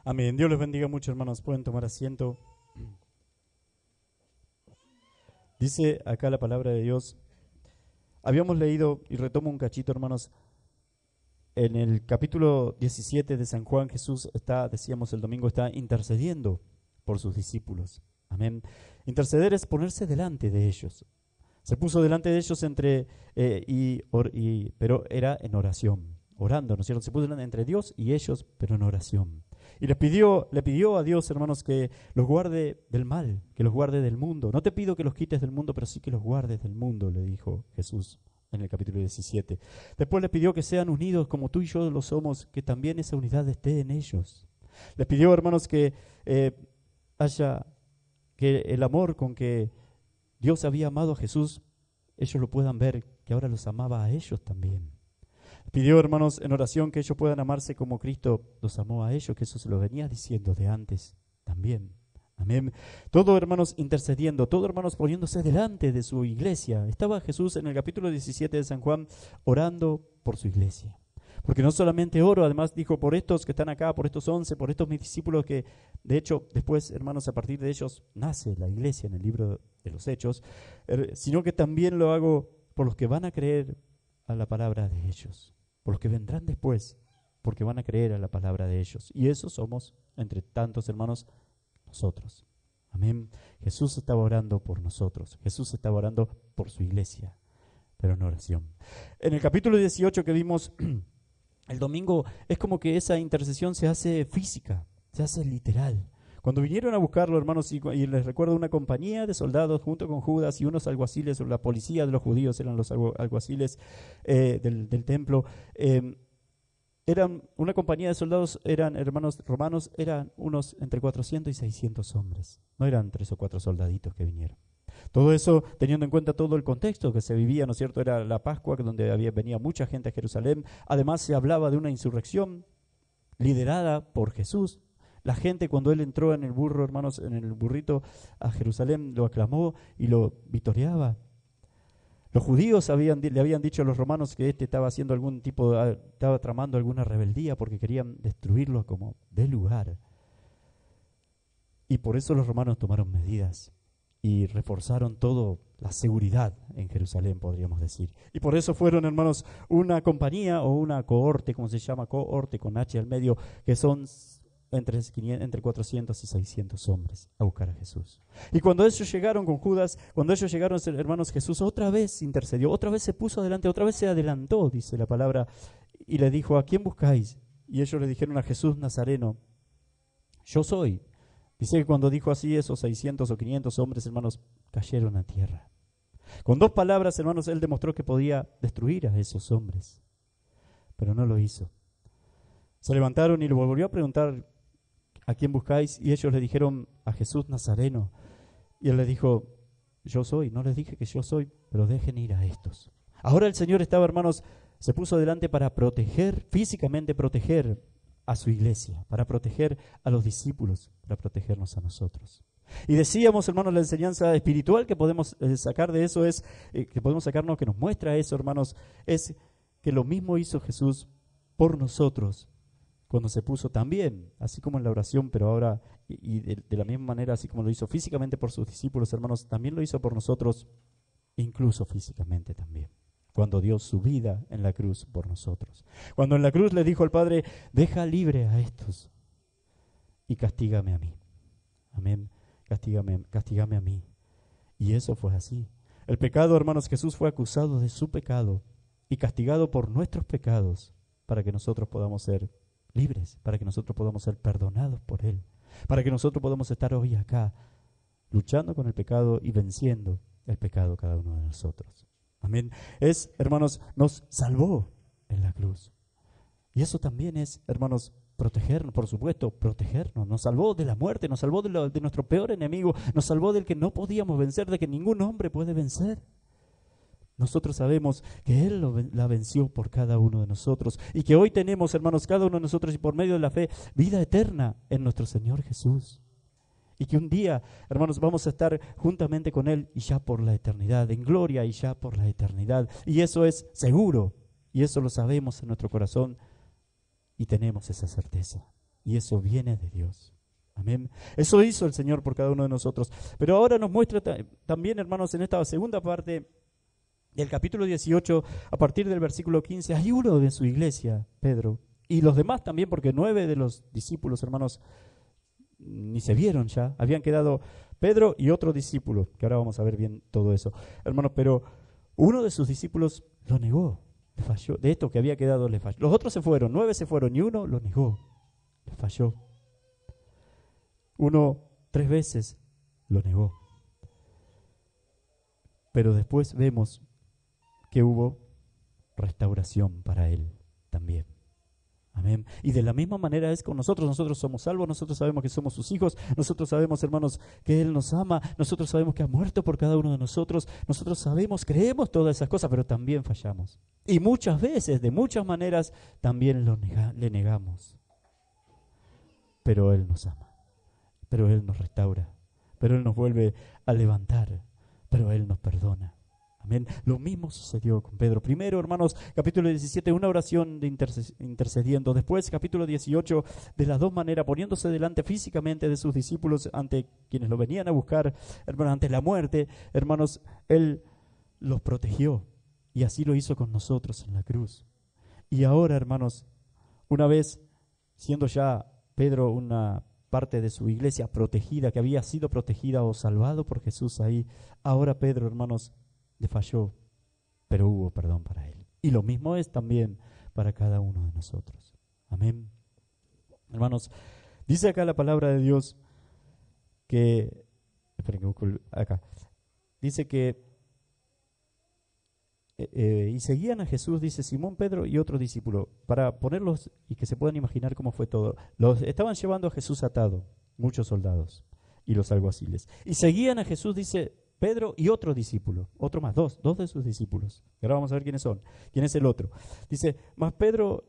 Amén. Dios les bendiga mucho, hermanos. Pueden tomar asiento. Dice acá la palabra de Dios. Habíamos leído, y retomo un cachito, hermanos, en el capítulo 17 de San Juan, Jesús está, decíamos el domingo, está intercediendo por sus discípulos. Amén. Interceder es ponerse delante de ellos. Se puso delante de ellos pero era en oración, orando, ¿no es cierto? Se puso entre Dios y ellos, pero en oración. Y le pidió a Dios, hermanos, que los guarde del mal, que los guarde del mundo. No te pido que los quites del mundo, pero sí que los guardes del mundo, le dijo Jesús en el capítulo 17. Después le pidió que sean unidos como tú y yo lo somos, que también esa unidad esté en ellos. Les pidió, hermanos, que que el amor con que Dios había amado a Jesús, ellos lo puedan ver, que ahora los amaba a ellos también. Pidió, hermanos, en oración que ellos puedan amarse como Cristo los amó a ellos, que eso se lo venía diciendo de antes también. Amén. Todo, hermanos, intercediendo, todo, hermanos, poniéndose delante de su iglesia. Estaba Jesús en el capítulo 17 de San Juan orando por su iglesia. Porque no solamente oro, además dijo, por estos que están acá, por estos 11, por estos mis discípulos que, de hecho, después, hermanos, a partir de ellos nace la iglesia en el libro de los Hechos, sino que también lo hago por los que van a creer a la palabra de ellos, por los que vendrán después, porque van a creer a la palabra de ellos. Y esos somos, entre tantos hermanos, nosotros. Amén. Jesús estaba orando por nosotros, Jesús estaba orando por su iglesia, pero en oración. En el capítulo 18 que vimos el domingo, es como que esa intercesión se hace física, se hace literal. Cuando vinieron a buscarlo, hermanos, y les recuerdo una compañía de soldados junto con Judas y unos alguaciles, o la policía de los judíos eran los alguaciles del templo, eran una compañía de soldados, eran hermanos romanos, eran unos entre 400 y 600 hombres, no eran 3 o 4 soldaditos que vinieron. Todo eso teniendo en cuenta todo el contexto que se vivía, ¿no es cierto? Era la Pascua, donde venía mucha gente a Jerusalén. Además se hablaba de una insurrección liderada por Jesús. La gente, cuando él entró en el burro, hermanos, en el burrito a Jerusalén, lo aclamó y lo vitoreaba. Los judíos le habían dicho a los romanos que estaba haciendo estaba tramando alguna rebeldía porque querían destruirlo como de lugar. Y por eso los romanos tomaron medidas y reforzaron todo la seguridad en Jerusalén, podríamos decir. Y por eso fueron, hermanos, una compañía o una cohorte, como se llama, cohorte con H al medio, que son entre 400 y 600 hombres a buscar a Jesús. Y cuando ellos llegaron con Judas, cuando ellos llegaron, hermanos, Jesús otra vez intercedió, otra vez se puso adelante, otra vez se adelantó, dice la palabra, y le dijo, ¿a quién buscáis? Y ellos le dijeron, a Jesús Nazareno. Yo soy. Dice que cuando dijo así, esos 600 o 500 hombres, hermanos, cayeron a tierra. Con 2 palabras, hermanos, él demostró que podía destruir a esos hombres, pero no lo hizo. Se levantaron y le volvió a preguntar, ¿a quién buscáis? Y ellos le dijeron, a Jesús Nazareno. Y él le dijo, yo soy. No les dije que yo soy, pero dejen ir a estos. Ahora el Señor estaba, hermanos, se puso delante para proteger, físicamente proteger a su iglesia, para proteger a los discípulos, para protegernos a nosotros. Y decíamos, hermanos, la enseñanza espiritual que podemos sacar de eso es, que podemos sacarnos, que nos muestra eso, hermanos, es que lo mismo hizo Jesús por nosotros cuando se puso también, así como en la oración, pero ahora, y de la misma manera, así como lo hizo físicamente por sus discípulos, hermanos, también lo hizo por nosotros, incluso físicamente también. Cuando dio su vida en la cruz por nosotros. Cuando en la cruz le dijo al Padre, deja libre a estos y castígame a mí. Amén. Castígame a mí. Y eso fue así. El pecado, hermanos, Jesús fue acusado de su pecado y castigado por nuestros pecados para que nosotros podamos ser libres, para que nosotros podamos ser perdonados por Él, para que nosotros podamos estar hoy acá luchando con el pecado y venciendo el pecado cada uno de nosotros. Amén. Hermanos, nos salvó en la cruz. Y eso también es, hermanos, protegernos, por supuesto, protegernos. Nos salvó de la muerte, nos salvó de nuestro peor enemigo, nos salvó del que no podíamos vencer, de que ningún hombre puede vencer. Nosotros sabemos que Él la venció por cada uno de nosotros y que hoy tenemos, hermanos, cada uno de nosotros y por medio de la fe, vida eterna en nuestro Señor Jesús. Y que un día, hermanos, vamos a estar juntamente con Él y ya por la eternidad, en gloria y ya por la eternidad. Y eso es seguro, y eso lo sabemos en nuestro corazón y tenemos esa certeza. y eso viene de Dios. Amén. Eso hizo el Señor por cada uno de nosotros. Pero ahora nos muestra también, hermanos, en esta segunda parte del capítulo 18, a partir del versículo 15, hay uno de su iglesia, Pedro, y los demás también, porque 9 de los discípulos, hermanos, ni se vieron ya. Habían quedado Pedro y otro discípulo, que ahora vamos a ver bien todo eso. Hermanos, pero uno de sus discípulos lo negó, le falló. De esto que había quedado, le falló. Los otros se fueron, 9 se fueron, y uno lo negó, le falló. Uno 3 veces lo negó. Pero después vemos que hubo restauración para él también. Amén. Y de la misma manera es con nosotros. Nosotros somos salvos, nosotros sabemos que somos sus hijos, nosotros sabemos, hermanos, que Él nos ama, nosotros sabemos que ha muerto por cada uno de nosotros, nosotros sabemos, creemos todas esas cosas, pero también fallamos. Y muchas veces, de muchas maneras, también le negamos. Pero Él nos ama, pero Él nos restaura, pero Él nos vuelve a levantar, pero Él nos perdona. Amén. Lo mismo sucedió con Pedro. Primero, hermanos, capítulo 17, una oración de intercediendo. Después, capítulo 18, de las dos maneras, poniéndose delante físicamente de sus discípulos ante quienes lo venían a buscar, hermanos, ante la muerte. Hermanos, Él los protegió y así lo hizo con nosotros en la cruz. Y ahora, hermanos, una vez siendo ya Pedro una parte de su iglesia protegida, que había sido protegida o salvado por Jesús ahí, ahora Pedro, hermanos, le falló, pero hubo perdón para él. Y lo mismo es también para cada uno de nosotros. Amén. Hermanos, dice acá la palabra de Dios que, esperen que busco acá, dice que, y seguían a Jesús, dice Simón, Pedro y otro discípulo, para ponerlos y que se puedan imaginar cómo fue todo. Los estaban llevando a Jesús atado, muchos soldados y los alguaciles. Y seguían a Jesús, dice Pedro y otro discípulo, otro más, dos de sus discípulos. Y ahora vamos a ver quiénes son, quién es el otro. Dice, más Pedro,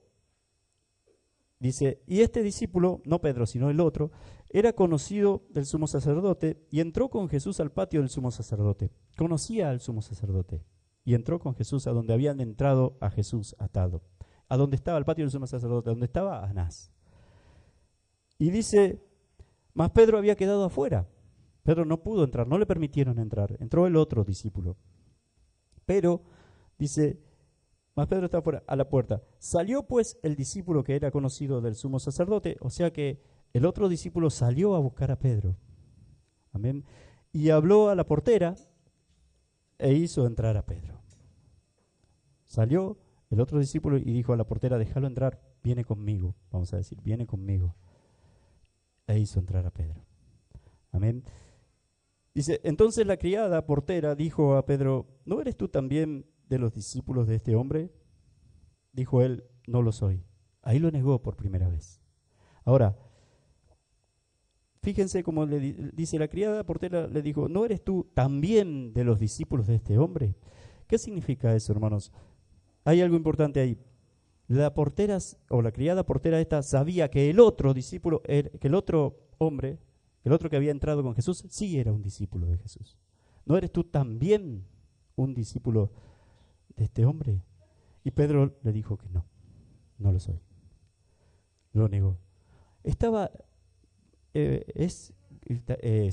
dice, y este discípulo, no Pedro, sino el otro, era conocido del sumo sacerdote y entró con Jesús al patio del sumo sacerdote. Conocía al sumo sacerdote y entró con Jesús a donde habían entrado a Jesús atado, a donde estaba el patio del sumo sacerdote, donde estaba Anás. Y dice, más Pedro había quedado afuera. Pedro no pudo entrar, no le permitieron entrar. Entró el otro discípulo. Pero, dice, más Pedro estaba afuera, a la puerta. Salió pues el discípulo que era conocido del sumo sacerdote, o sea que el otro discípulo salió a buscar a Pedro. Amén. Y habló a la portera e hizo entrar a Pedro. Salió el otro discípulo y dijo a la portera, déjalo entrar, viene conmigo. Vamos a decir, viene conmigo. E hizo entrar a Pedro. Amén. Dice, entonces la criada portera dijo a Pedro, ¿no eres tú también de los discípulos de este hombre? Dijo él, no lo soy. Ahí lo negó por primera vez. Ahora, fíjense cómo le dice la criada portera, le dijo, ¿no eres tú también de los discípulos de este hombre? ¿Qué significa eso, hermanos? Hay algo importante ahí. La portera o la criada portera esta sabía que el otro discípulo, que el otro hombre, el otro que había entrado con Jesús, sí era un discípulo de Jesús. ¿No eres tú también un discípulo de este hombre? Y Pedro le dijo que no, no lo soy. Lo negó.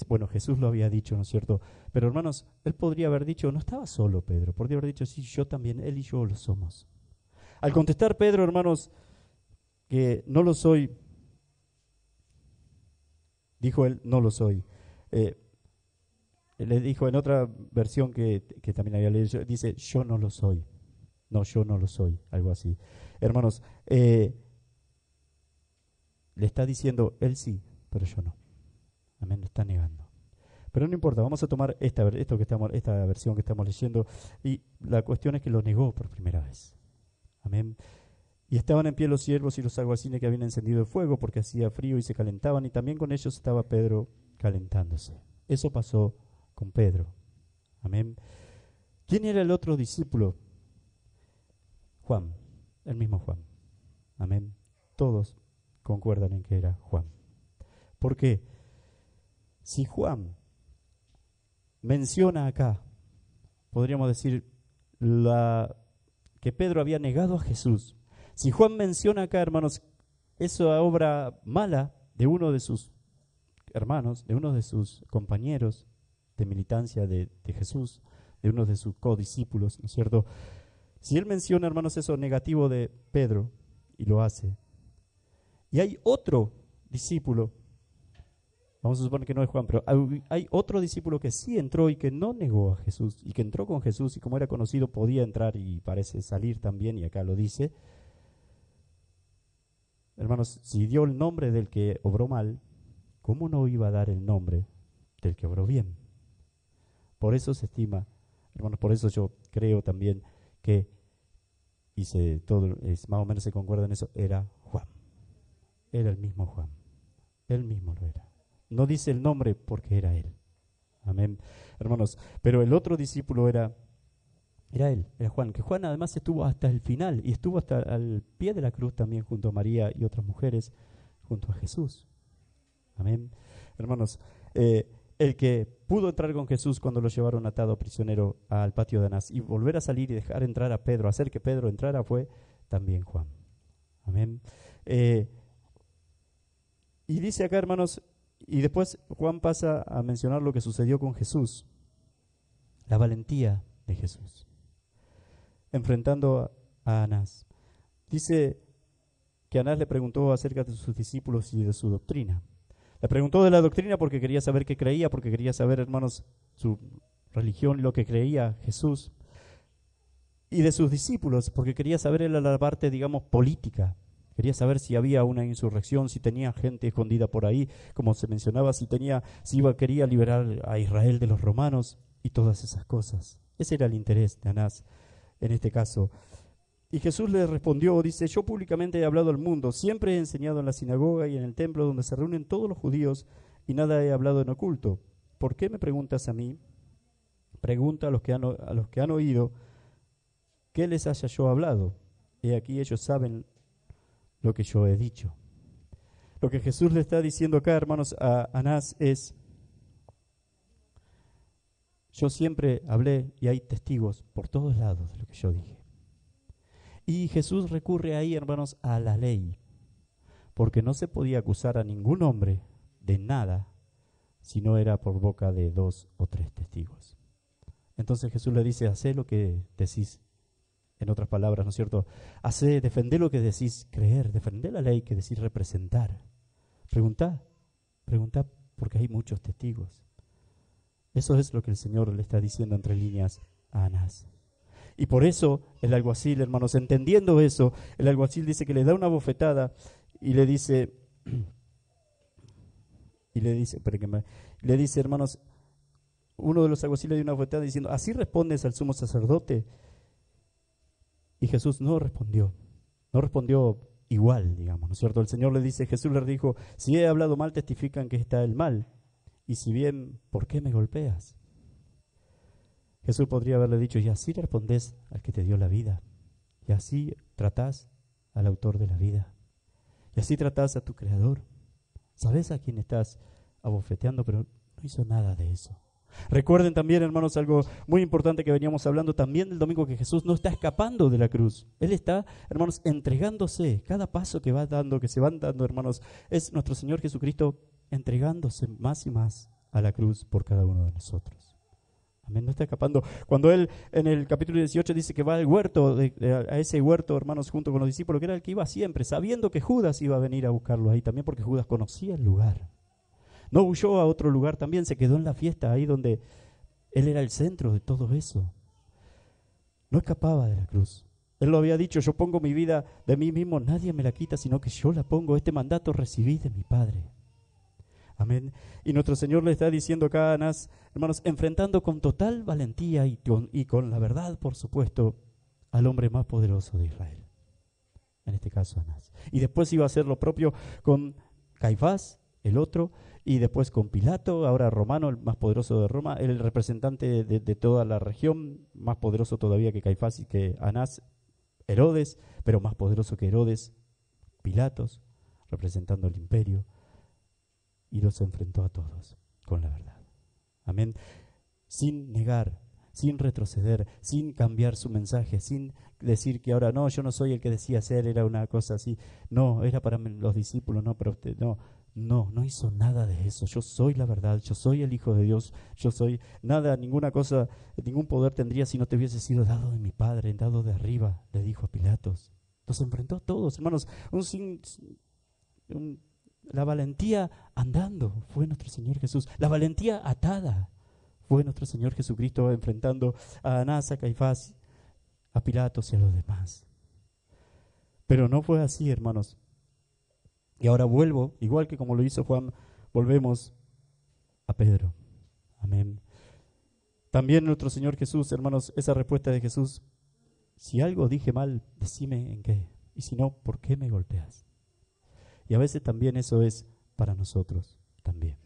Bueno, Jesús lo había dicho, ¿no es cierto? Pero hermanos, él podría haber dicho, no estaba solo Pedro, podría haber dicho, sí, yo también, él y yo lo somos. Al contestar Pedro, hermanos, que no lo soy, dijo él, no lo soy. Le dijo en otra versión que también había leído, dice, yo no lo soy. No, yo no lo soy, algo así. Hermanos, le está diciendo, él sí, pero yo no. Amén, lo está negando. Pero no importa, vamos a tomar esta versión que estamos leyendo, y la cuestión es que lo negó por primera vez. Amén. Y estaban en pie los siervos y los alguaciles que habían encendido el fuego porque hacía frío y se calentaban, y también con ellos estaba Pedro calentándose. Eso pasó con Pedro. Amén. ¿Quién era el otro discípulo? Juan, el mismo Juan. Amén. Todos concuerdan en que era Juan. ¿Por qué? Si Juan menciona acá, podríamos decir que Pedro había negado a Jesús. Si Juan menciona acá, hermanos, esa obra mala de uno de sus hermanos, de uno de sus compañeros de militancia de Jesús, de uno de sus codiscípulos, ¿no es cierto? Si él menciona, hermanos, eso negativo de Pedro, y lo hace, y hay otro discípulo, vamos a suponer que no es Juan, pero hay otro discípulo que sí entró y que no negó a Jesús, y que entró con Jesús, y como era conocido podía entrar y parece salir también, y acá lo dice. Hermanos, si dio el nombre del que obró mal, ¿cómo no iba a dar el nombre del que obró bien? Por eso se estima, hermanos, por eso yo creo también que, todo más o menos se concuerda en eso, era Juan. Era el mismo Juan. Él mismo lo era. No dice el nombre porque era él. Amén. Hermanos, pero el otro discípulo era él, era Juan, que Juan además estuvo hasta el final y estuvo hasta al pie de la cruz también junto a María y otras mujeres, junto a Jesús. Amén. Hermanos, el que pudo entrar con Jesús cuando lo llevaron atado prisionero al patio de Anás y volver a salir y dejar entrar a Pedro, hacer que Pedro entrara, fue también Juan. Amén. Y dice acá, hermanos, y después Juan pasa a mencionar lo que sucedió con Jesús, la valentía de Jesús, enfrentando a Anás. Dice que Anás le preguntó acerca de sus discípulos y de su doctrina. Le preguntó de la doctrina porque quería saber qué creía, porque quería saber, hermanos, su religión y lo que creía Jesús. Y de sus discípulos, porque quería saber la parte, digamos, política. Quería saber si había una insurrección, si tenía gente escondida por ahí, como se mencionaba, quería liberar a Israel de los romanos y todas esas cosas. Ese era el interés de Anás en este caso. Y Jesús le respondió, dice, yo públicamente he hablado al mundo, siempre he enseñado en la sinagoga y en el templo donde se reúnen todos los judíos y nada he hablado en oculto. ¿Por qué me preguntas a mí? Pregunta a los que han oído, ¿qué les haya yo hablado? He aquí ellos saben lo que yo he dicho. Lo que Jesús le está diciendo acá, hermanos, a Anás es, yo siempre hablé y hay testigos por todos lados de lo que yo dije. Y Jesús recurre ahí, hermanos, a la ley, porque no se podía acusar a ningún hombre de nada si no era por boca de 2 o 3 testigos. Entonces Jesús le dice, hacé lo que decís, en otras palabras, ¿no es cierto? Defendé lo que decís creer, defendé la ley que decís representar. Preguntá porque hay muchos testigos. Eso es lo que el Señor le está diciendo entre líneas a Anás. Y por eso el alguacil, hermanos, entendiendo eso, el alguacil dice que le da una bofetada y le dice, hermanos, uno de los alguaciles le dio una bofetada diciendo, ¿así respondes al sumo sacerdote? Y Jesús no respondió igual, digamos, ¿no es cierto? El Señor le dice, Jesús le dijo, si he hablado mal, testifican que está el mal. Y si bien, ¿por qué me golpeas? Jesús podría haberle dicho, y así respondés al que te dio la vida, y así tratás al autor de la vida, y así tratás a tu Creador. Sabés a quién estás abofeteando, pero no hizo nada de eso. Recuerden también, hermanos, algo muy importante que veníamos hablando también del domingo, que Jesús no está escapando de la cruz. Él está, hermanos, entregándose. Cada paso que se van dando, hermanos, es nuestro Señor Jesucristo entregándose más y más a la cruz por cada uno de nosotros. Amén, no está escapando. Cuando él en el capítulo 18 dice que va al huerto, a ese huerto, hermanos, junto con los discípulos, que era el que iba siempre, sabiendo que Judas iba a venir a buscarlo ahí también, porque Judas conocía el lugar. No huyó a otro lugar también, se quedó en la fiesta, ahí donde él era el centro de todo eso. No escapaba de la cruz. Él lo había dicho, yo pongo mi vida de mí mismo, nadie me la quita, sino que yo la pongo. Este mandato recibí de mi Padre. Amén. Y nuestro Señor le está diciendo acá a Anás, hermanos, enfrentando con total valentía y con la verdad, por supuesto, al hombre más poderoso de Israel. En este caso, Anás. Y después iba a hacer lo propio con Caifás, el otro, y después con Pilato, ahora romano, el más poderoso de Roma, el representante de toda la región, más poderoso todavía que Caifás y que Anás, Herodes, pero más poderoso que Herodes, Pilatos, representando el imperio. Y los enfrentó a todos con la verdad. Amén. Sin negar, sin retroceder, sin cambiar su mensaje, sin decir que ahora no, yo no soy el que decía ser, era una cosa así. No, era para los discípulos, no para usted. No, no hizo nada de eso. Yo soy la verdad, yo soy el Hijo de Dios, yo soy nada, ninguna cosa, ningún poder tendría si no te hubiese sido dado de mi Padre, dado de arriba, le dijo a Pilatos. Los enfrentó a todos, hermanos. La valentía andando fue nuestro Señor Jesús. La valentía atada fue nuestro Señor Jesucristo enfrentando a Anás, a Caifás, a Pilatos y a los demás. Pero no fue así, hermanos. Y ahora vuelvo, igual que como lo hizo Juan, volvemos a Pedro. Amén. También nuestro Señor Jesús, hermanos, esa respuesta de Jesús: si algo dije mal, decime en qué. Y si no, ¿por qué me golpeas? Y a veces también eso es para nosotros también.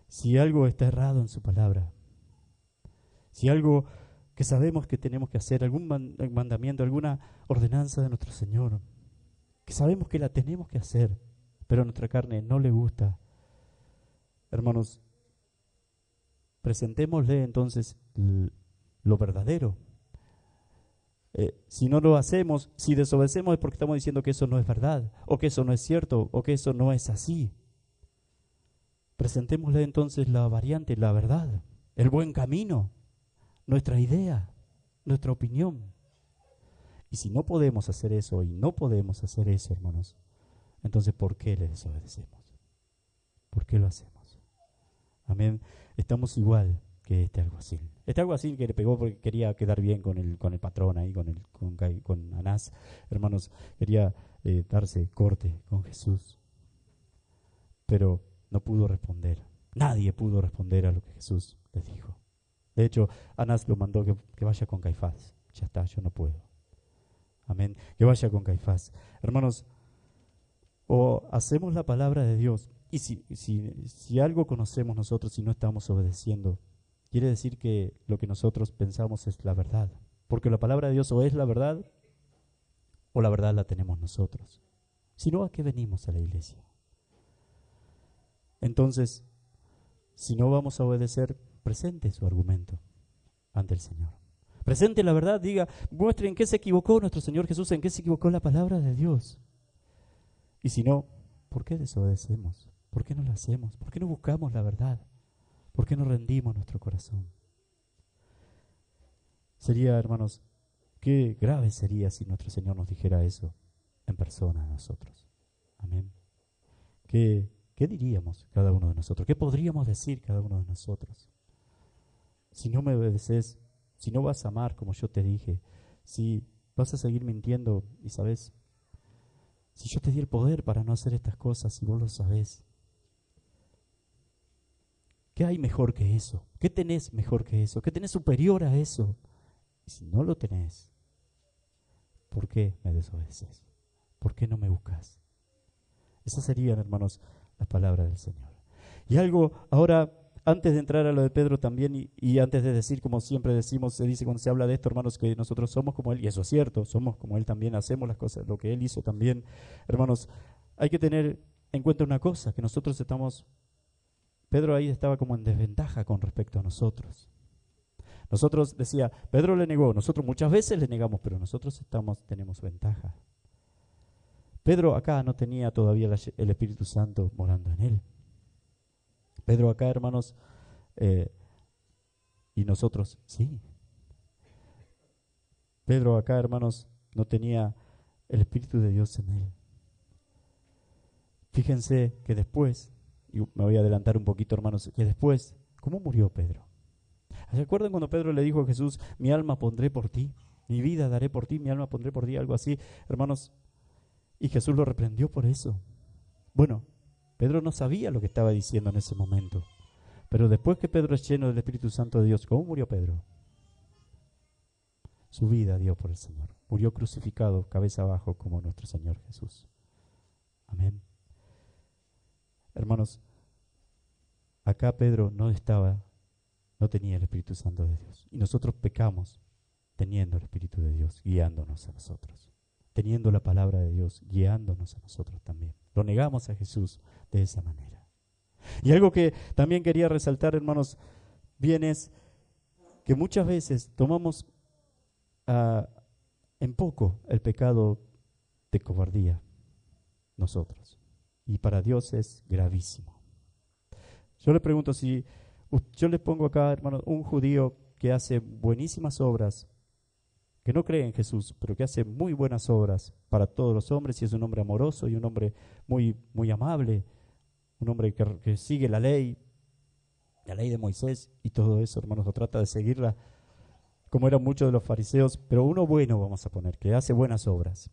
Si algo está errado en su palabra, si algo que sabemos que tenemos que hacer, algún mandamiento, alguna ordenanza de nuestro Señor, que sabemos que la tenemos que hacer, pero a nuestra carne no le gusta, hermanos, presentémosle entonces lo verdadero. Si no lo hacemos, si desobedecemos, es porque estamos diciendo que eso no es verdad, o que eso no es cierto, o que eso no es así. Presentémosle entonces la variante, la verdad, el buen camino, nuestra idea, nuestra opinión. Y si no podemos hacer eso, y no podemos hacer eso, hermanos, entonces ¿por qué le desobedecemos? ¿Por qué lo hacemos? Amén. Estamos igual que este alguacil. Este alguacil que le pegó porque quería quedar bien con el patrón ahí, con Anás, hermanos, quería darse corte con Jesús. Pero no pudo responder. Nadie pudo responder a lo que Jesús les dijo. De hecho, Anás lo mandó que vaya con Caifás. Ya está, yo no puedo. Amén. Que vaya con Caifás. Hermanos, o hacemos la palabra de Dios, y si algo conocemos nosotros y no estamos obedeciendo, quiere decir que lo que nosotros pensamos es la verdad. Porque la palabra de Dios o es la verdad, o la verdad la tenemos nosotros. Si no, ¿a qué venimos a la iglesia? Entonces, si no vamos a obedecer, presente su argumento ante el Señor. Presente la verdad, diga, muestre en qué se equivocó nuestro Señor Jesús, en qué se equivocó la palabra de Dios. Y si no, ¿por qué desobedecemos? ¿Por qué no lo hacemos? ¿Por qué no buscamos la verdad? ¿Por qué no rendimos nuestro corazón? Sería, hermanos, qué grave sería si nuestro Señor nos dijera eso en persona a nosotros. Amén. ¿Qué diríamos cada uno de nosotros? ¿Qué podríamos decir cada uno de nosotros? Si no me obedeces, si no vas a amar como yo te dije, si vas a seguir mintiendo y sabes, si yo te di el poder para no hacer estas cosas y vos lo sabés, ¿qué hay mejor que eso? ¿Qué tenés mejor que eso? ¿Qué tenés superior a eso? Y si no lo tenés, ¿por qué me desobedeces? ¿Por qué no me buscas? Esas serían, hermanos, las palabras del Señor. Y algo, ahora, antes de entrar a lo de Pedro también, y antes de decir, como siempre decimos, se dice cuando se habla de esto, hermanos, que nosotros somos como Él, y eso es cierto, somos como Él también, hacemos las cosas, lo que Él hizo también. Hermanos, hay que tener en cuenta una cosa, que nosotros estamos, Pedro ahí estaba como en desventaja con respecto a nosotros. Nosotros, decía, Pedro le negó, nosotros muchas veces le negamos, pero nosotros tenemos ventaja. Pedro acá no tenía todavía el Espíritu Santo morando en él. Pedro acá, hermanos, y nosotros, sí. Pedro acá, hermanos, no tenía el Espíritu de Dios en él. Fíjense que después, y me voy a adelantar un poquito, hermanos, que después, ¿cómo murió Pedro? ¿Se acuerdan cuando Pedro le dijo a Jesús, mi alma pondré por ti, mi vida daré por ti, mi alma pondré por ti, algo así, hermanos? Y Jesús lo reprendió por eso. Bueno, Pedro no sabía lo que estaba diciendo en ese momento. Pero después que Pedro es lleno del Espíritu Santo de Dios, ¿cómo murió Pedro? Su vida dio por el Señor. Murió crucificado, cabeza abajo, como nuestro Señor Jesús. Amén. Hermanos, acá Pedro no tenía el Espíritu Santo de Dios. Y nosotros pecamos teniendo el Espíritu de Dios, guiándonos a nosotros. Teniendo la palabra de Dios, guiándonos a nosotros también. Lo negamos a Jesús de esa manera. Y algo que también quería resaltar, hermanos, bien es que muchas veces tomamos en poco el pecado de cobardía nosotros. Y para Dios es gravísimo. Yo le pregunto si yo les pongo acá, hermanos, un judío que hace buenísimas obras, que no cree en Jesús, pero que hace muy buenas obras para todos los hombres y es un hombre amoroso y un hombre muy, muy amable, un hombre que sigue la ley de Moisés y todo eso, hermanos, o trata de seguirla como eran muchos de los fariseos, pero uno bueno vamos a poner, que hace buenas obras.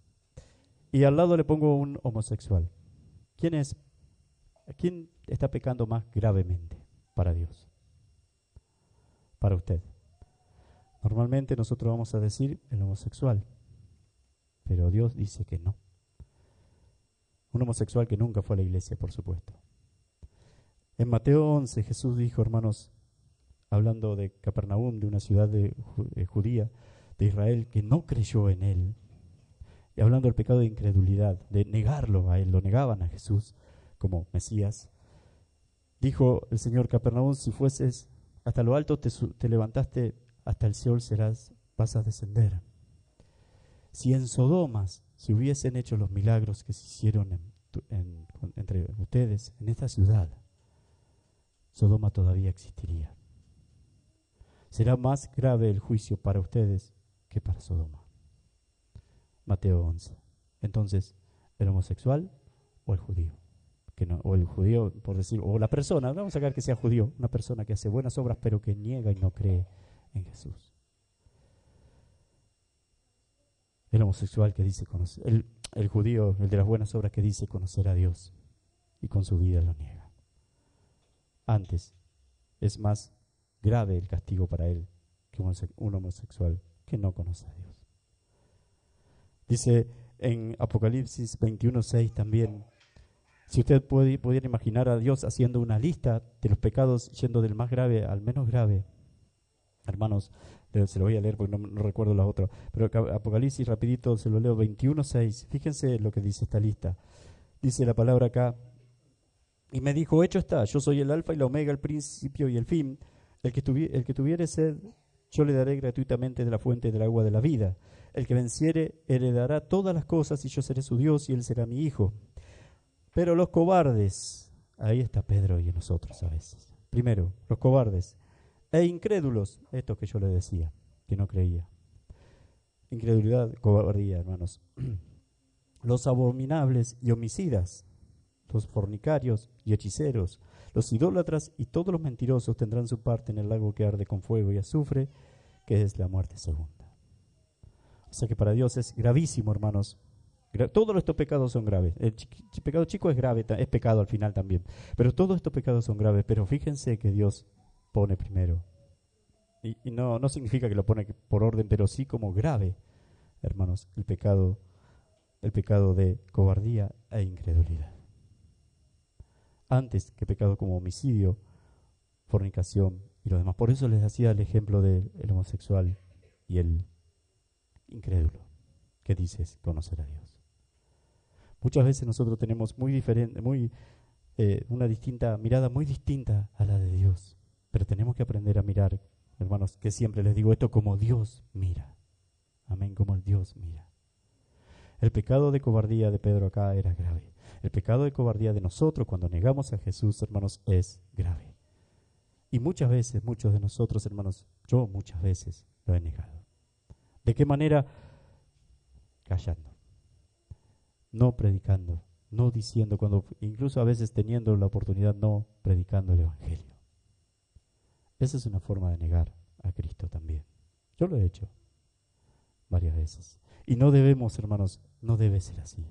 Y al lado le pongo un homosexual. ¿Quién está pecando más gravemente para Dios? Para usted. Normalmente nosotros vamos a decir el homosexual, pero Dios dice que no. Un homosexual que nunca fue a la iglesia, por supuesto. En Mateo 11 Jesús dijo, hermanos, hablando de Capernaum, de una ciudad judía, de Israel, que no creyó en él, y hablando del pecado de incredulidad, de negarlo a él, lo negaban a Jesús como Mesías, dijo el Señor: Capernaum, si fueses hasta lo alto, te levantaste, hasta el Seol vas a descender. Si en Sodomas se hubiesen hecho los milagros que se hicieron entre ustedes, en esta ciudad, Sodoma todavía existiría. Será más grave el juicio para ustedes que para Sodoma. Mateo 11. Entonces, ¿el homosexual o el judío? O el judío, por decir, o la persona, vamos a sacar que sea judío, una persona que hace buenas obras pero que niega y no cree en Jesús. El homosexual que dice conocer, el judío, el de las buenas obras, que dice conocer a Dios y con su vida lo niega. Antes, es más grave el castigo para él que un homosexual que no conoce a Dios. Dice en Apocalipsis 21:6 también, si usted pudiera imaginar a Dios haciendo una lista de los pecados yendo del más grave al menos grave, hermanos, se lo voy a leer porque no recuerdo la otra, pero Apocalipsis rapidito se lo leo, 21:6, fíjense lo que dice esta lista. Dice la palabra acá: y me dijo, hecho está, yo soy el alfa y la omega, el principio y el fin. El que tuviere sed, yo le daré gratuitamente de la fuente del agua de la vida. El que venciere heredará todas las cosas y yo seré su Dios y él será mi hijo. Pero los cobardes, ahí está Pedro y nosotros a veces. Primero, los cobardes e incrédulos, esto que yo le decía, que no creía. Incredulidad, cobardía, hermanos. Los abominables y homicidas, los fornicarios y hechiceros, los idólatras y todos los mentirosos tendrán su parte en el lago que arde con fuego y azufre, que es la muerte segunda. O sea que para Dios es gravísimo, hermanos. Todos estos pecados son graves. El pecado chico es grave, es pecado al final también. Pero todos estos pecados son graves. Pero fíjense que Dios pone primero. Y no significa que lo pone por orden, pero sí como grave, hermanos, el pecado de cobardía e incredulidad. Antes que pecado como homicidio, fornicación y lo demás. Por eso les hacía el ejemplo del homosexual y el incrédulo, que dices conocer a Dios. Muchas veces nosotros tenemos una mirada muy distinta a la de Dios, pero tenemos que aprender a mirar, hermanos, que siempre les digo esto, como Dios mira. Amén, como el Dios mira. El pecado de cobardía de Pedro acá era grave. El pecado de cobardía de nosotros cuando negamos a Jesús, hermanos, es grave. Y muchas veces, muchos de nosotros, hermanos, yo muchas veces lo he negado. ¿De qué manera? Callando, no predicando, no diciendo, incluso a veces teniendo la oportunidad, no predicando el Evangelio. Esa es una forma de negar a Cristo también. Yo lo he hecho varias veces. Y no debemos, hermanos, no debe ser así.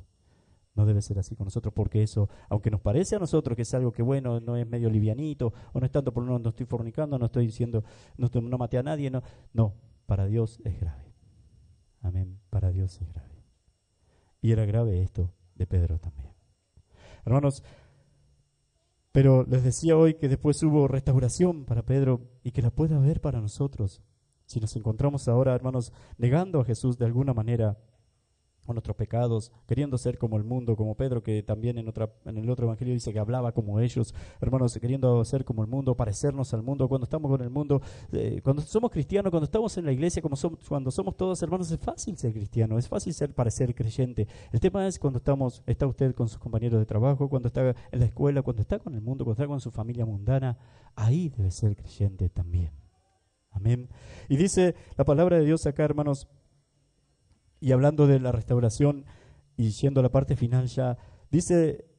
No debe ser así con nosotros, porque eso, aunque nos parece a nosotros que es algo que bueno, no es medio livianito, o no es tanto, por no estoy fornicando, no estoy diciendo, no maté a nadie, no, para Dios es grave. Amén, para Dios es grave. Y era grave esto de Pedro también. Hermanos, pero les decía hoy que después hubo restauración para Pedro y que la puede haber para nosotros. Si nos encontramos ahora, hermanos, negando a Jesús de alguna manera, con nuestros pecados, queriendo ser como el mundo, como Pedro, que también en el otro evangelio dice que hablaba como ellos, hermanos, queriendo ser como el mundo, parecernos al mundo. Cuando estamos con el mundo, cuando somos cristianos, cuando estamos en la iglesia, cuando somos todos hermanos, es fácil ser cristiano, es fácil parecer creyente. El tema es cuando está usted con sus compañeros de trabajo, cuando está en la escuela, cuando está con el mundo, cuando está con su familia mundana, ahí debe ser creyente también. Amén. Y dice la palabra de Dios acá, hermanos, y hablando de la restauración y yendo a la parte final ya, dice,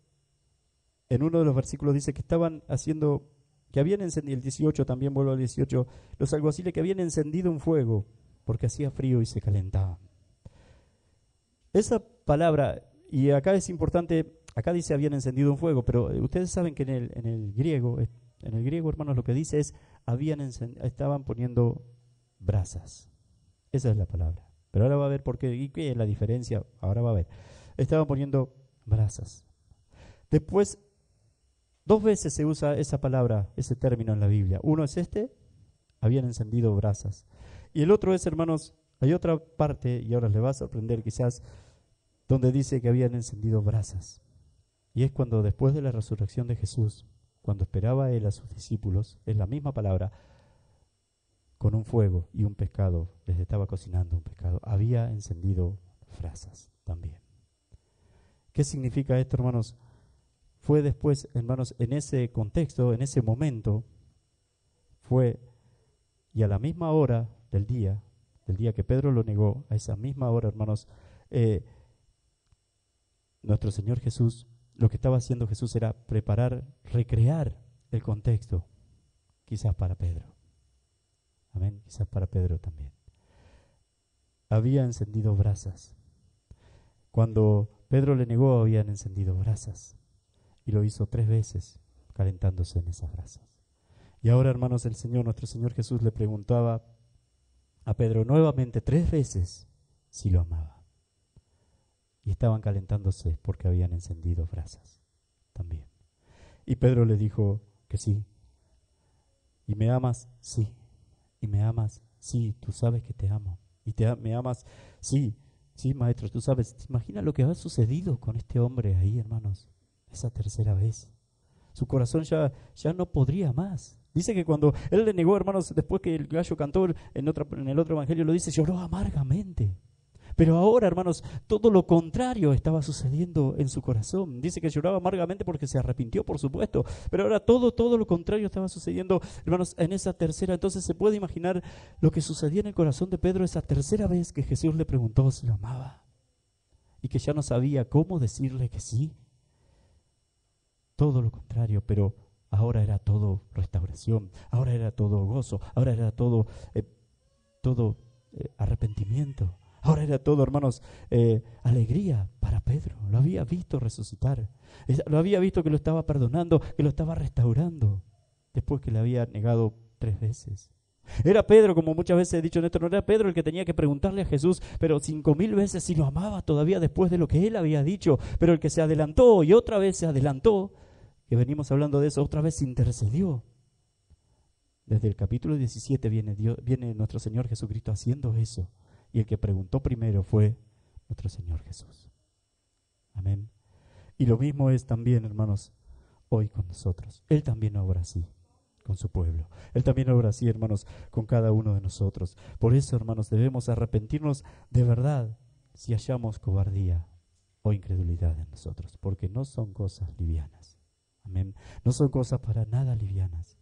en uno de los versículos dice que estaban haciendo, que habían encendido, el 18 también, vuelvo al 18, los alguaciles que habían encendido un fuego porque hacía frío y se calentaban. Esa palabra, y acá es importante, acá dice habían encendido un fuego, pero ustedes saben que en el griego, hermanos, lo que dice es, estaban poniendo brasas. Esa es la palabra. Pero ahora va a ver por qué, y qué es la diferencia, ahora va a ver. Estaban poniendo brasas. Después, 2 veces se usa esa palabra, ese término en la Biblia. Uno es habían encendido brasas. Y el otro es, hermanos, hay otra parte, y ahora les va a sorprender quizás, donde dice que habían encendido brasas. Y es cuando después de la resurrección de Jesús, cuando esperaba él a sus discípulos, es la misma palabra, con un fuego y un pescado, les estaba cocinando un pescado, había encendido brasas también. ¿Qué significa esto, hermanos? Fue después, hermanos, en ese contexto, en ese momento, y a la misma hora del día que Pedro lo negó, a esa misma hora, hermanos, nuestro Señor Jesús, lo que estaba haciendo Jesús era recrear el contexto, quizás para Pedro. Amén, quizás para Pedro también. Había encendido brasas. Cuando Pedro le negó, habían encendido brasas. Y lo hizo 3 veces, calentándose en esas brasas. Y ahora, hermanos, nuestro Señor Jesús le preguntaba a Pedro nuevamente 3 veces si lo amaba. Y estaban calentándose porque habían encendido brasas también. Y Pedro le dijo que sí. ¿Y me amas? Sí. ¿Y me amas? Sí, tú sabes que te amo. ¿Y me amas? Sí, sí, maestro, tú sabes. ¿Te imaginas lo que ha sucedido con este hombre ahí, hermanos? Esa tercera vez. Su corazón ya no podría más. Dice que cuando él le negó, hermanos, después que el gallo cantó, en el otro evangelio lo dice, lloró amargamente. Pero ahora, hermanos, todo lo contrario estaba sucediendo en su corazón. Dice que lloraba amargamente porque se arrepintió, por supuesto. Pero ahora todo lo contrario estaba sucediendo, hermanos, en esa tercera. Entonces se puede imaginar lo que sucedía en el corazón de Pedro esa tercera vez que Jesús le preguntó si lo amaba. Y que ya no sabía cómo decirle que sí. Todo lo contrario, pero ahora era todo restauración. Ahora era todo gozo. Ahora era todo arrepentimiento. Ahora era todo, hermanos, alegría para Pedro. Lo había visto resucitar. Lo había visto que lo estaba perdonando, que lo estaba restaurando, después que le había negado 3 veces. Era Pedro, como muchas veces he dicho en esto, no era Pedro el que tenía que preguntarle a Jesús, pero 5000 veces si lo amaba todavía después de lo que él había dicho. Pero el que se adelantó y otra vez se adelantó, que venimos hablando de eso, otra vez intercedió. Desde el capítulo 17 viene nuestro Señor Jesucristo haciendo eso. Y el que preguntó primero fue nuestro Señor Jesús. Amén. Y lo mismo es también, hermanos, hoy con nosotros. Él también obra así con su pueblo. Él también obra así, hermanos, con cada uno de nosotros. Por eso, hermanos, debemos arrepentirnos de verdad si hallamos cobardía o incredulidad en nosotros, porque no son cosas livianas. Amén. No son cosas para nada livianas.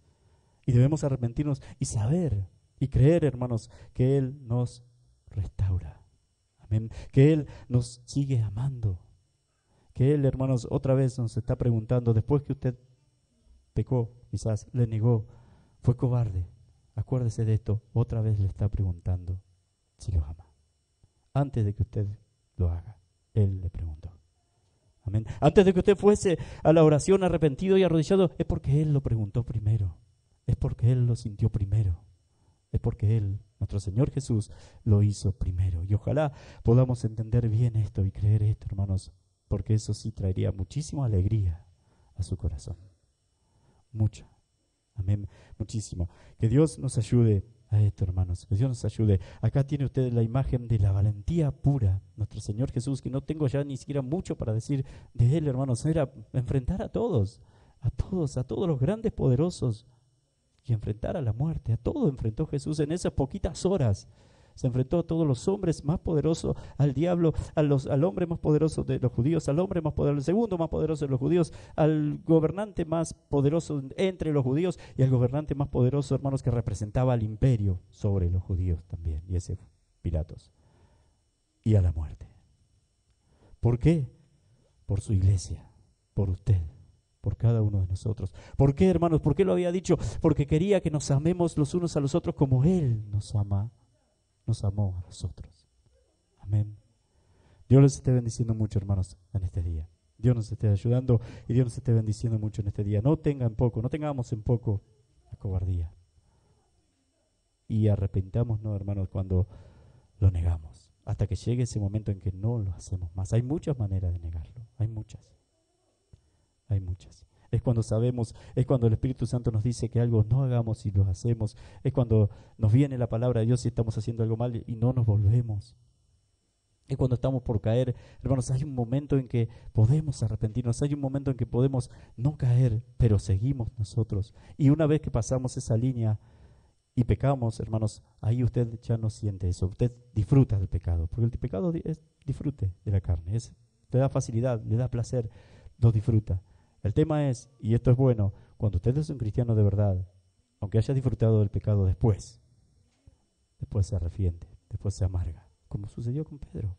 Y debemos arrepentirnos y saber y creer, hermanos, que Él nos restaura. Amén. Que Él nos sigue amando. Que Él, hermanos, otra vez nos está preguntando, después que usted pecó, quizás le negó, fue cobarde. Acuérdese de esto, otra vez le está preguntando si lo ama. Antes de que usted lo haga, Él le preguntó. Amén. Antes de que usted fuese a la oración arrepentido y arrodillado, es porque Él lo preguntó primero. Es porque Él lo sintió primero. Es porque Él, nuestro Señor Jesús, lo hizo primero. Y ojalá podamos entender bien esto y creer esto, hermanos, porque eso sí traería muchísima alegría a su corazón. Mucha. Amén. Muchísimo. Que Dios nos ayude a esto, hermanos. Que Dios nos ayude. Acá tiene usted la imagen de la valentía pura. Nuestro Señor Jesús, que no tengo ya ni siquiera mucho para decir de Él, hermanos. Era enfrentar a todos, a todos los grandes poderosos. Y enfrentar a la muerte. A todo enfrentó Jesús en esas poquitas horas. Se enfrentó a todos los hombres más poderosos, al diablo, al hombre más poderoso de los judíos, al hombre más poderoso, el segundo más poderoso de los judíos, al gobernante más poderoso entre los judíos y al gobernante más poderoso, hermanos, que representaba al imperio sobre los judíos también, y ese fue Pilatos, y a la muerte. ¿Por qué? Por su iglesia, por usted, por cada uno de nosotros. ¿Por qué, hermanos? ¿Por qué lo había dicho? Porque quería que nos amemos los unos a los otros como Él nos amó a nosotros. Amén. Dios les esté bendiciendo mucho, hermanos, en este día. Dios nos esté ayudando y Dios nos esté bendiciendo mucho en este día. No tengamos en poco la cobardía. Y arrepentámonos, hermanos, cuando lo negamos. Hasta que llegue ese momento en que no lo hacemos más. Hay muchas maneras de negarlo. Hay muchas. Es cuando sabemos, es cuando el Espíritu Santo nos dice que algo no hagamos y lo hacemos. Es cuando nos viene la palabra de Dios y estamos haciendo algo mal y no nos volvemos. Es cuando estamos por caer. Hermanos, hay un momento en que podemos arrepentirnos. Hay un momento en que podemos no caer, pero seguimos nosotros. Y una vez que pasamos esa línea y pecamos, hermanos, ahí usted ya no siente eso. Usted disfruta del pecado. Porque el pecado es disfrute de la carne. Le da facilidad, le da placer, lo disfruta. El tema es, y esto es bueno, cuando usted es un cristiano de verdad, aunque haya disfrutado del pecado después se arrepiente, después se amarga, como sucedió con Pedro.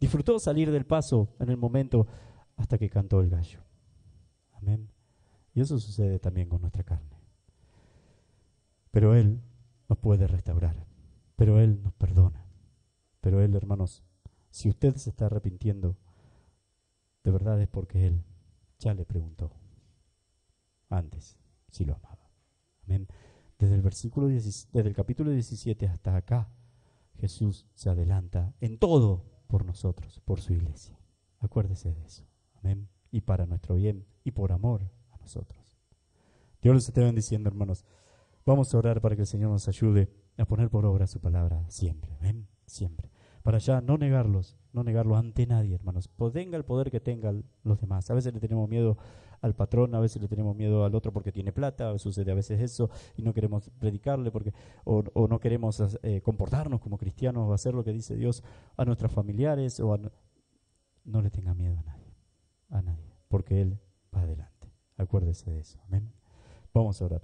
Disfrutó salir del paso en el momento hasta que cantó el gallo. Amén. Y eso sucede también con nuestra carne. Pero Él nos puede restaurar, pero Él nos perdona. Pero Él, hermanos, si usted se está arrepintiendo, de verdad es porque Él ya le preguntó antes si lo amaba. Amén. Desde el capítulo 17 hasta acá, Jesús se adelanta en todo por nosotros, por su iglesia. Acuérdese de eso. Amén. Y para nuestro bien y por amor a nosotros. Dios los esté bendiciendo, hermanos. Vamos a orar para que el Señor nos ayude a poner por obra su palabra siempre. Amén. Siempre. Para ya no negarlo ante nadie, hermanos. Tenga el poder que tengan los demás. A veces le tenemos miedo al patrón, a veces le tenemos miedo al otro porque tiene plata, sucede a veces eso, y no queremos predicarle o no queremos comportarnos como cristianos o hacer lo que dice Dios a nuestros familiares. No le tenga miedo a nadie, porque Él va adelante. Acuérdese de eso. Amén. Vamos a orar.